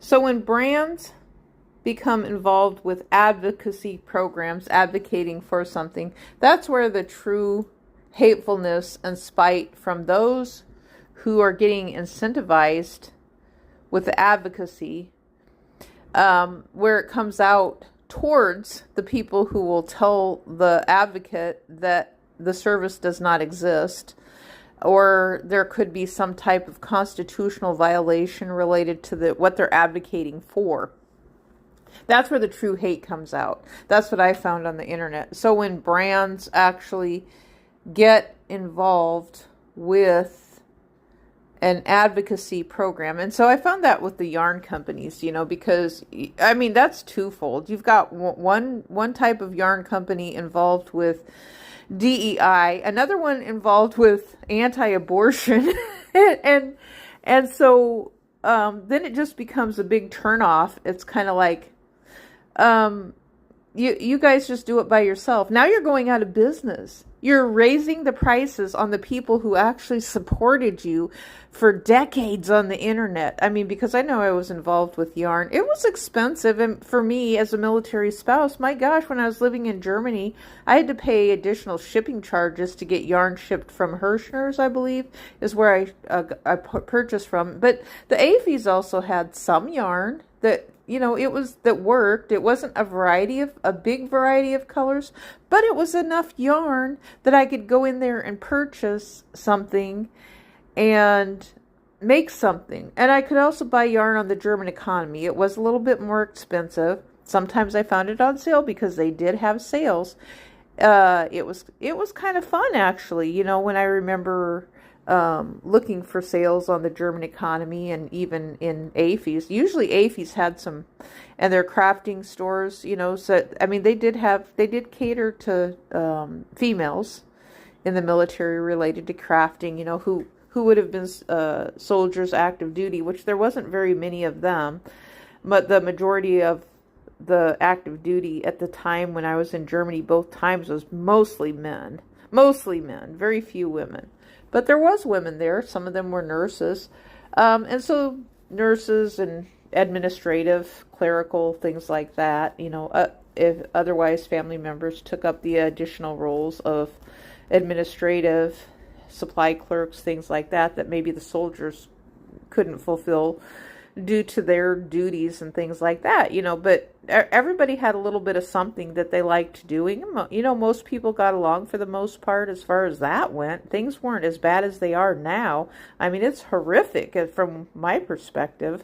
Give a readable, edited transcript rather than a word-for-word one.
So when brands become involved with advocacy programs, advocating for something, that's where the true hatefulness and spite from those who are getting incentivized with the advocacy, where it comes out towards the people who will tell the advocate that the service does not exist, or there could be some type of constitutional violation related to what they're advocating for. That's where the true hate comes out. That's what I found on the internet. So when brands actually get involved with an advocacy program, and so I found that with the yarn companies, because I mean that's twofold. You've got one type of yarn company involved with DEI, another one involved with anti-abortion, and so then it just becomes a big turnoff. It's kind of like, you guys just do it by yourself. Now you're going out of business. You're raising the prices on the people who actually supported you for decades on the internet. I mean, because I know I was involved with yarn. It was expensive. And for me as a military spouse, my gosh, when I was living in Germany, I had to pay additional shipping charges to get yarn shipped from Hirschner's, I believe, is where I purchased from. But the AFIs also had some yarn that, that worked. It wasn't a big variety of colors, but it was enough yarn that I could go in there and purchase something and make something. And I could also buy yarn on the German economy. It was a little bit more expensive. Sometimes I found it on sale because they did have sales. It was kind of fun, actually, when I remember looking for sales on the German economy and even in AFIs. Usually AFIs had some, and their crafting stores, so, I mean, they did cater to females in the military related to crafting, who would have been soldiers active duty, which there wasn't very many of them, but the majority of the active duty at the time when I was in Germany, both times, was mostly men, very few women. But there was women there. Some of them were nurses. And so nurses and administrative, clerical, things like that, if otherwise family members took up the additional roles of administrative, supply clerks, things like that maybe the soldiers couldn't fulfill due to their duties and things like that, but everybody had a little bit of something that they liked doing. Most people got along for the most part as far as that went. Things weren't as bad as they are now. I mean, it's horrific from my perspective.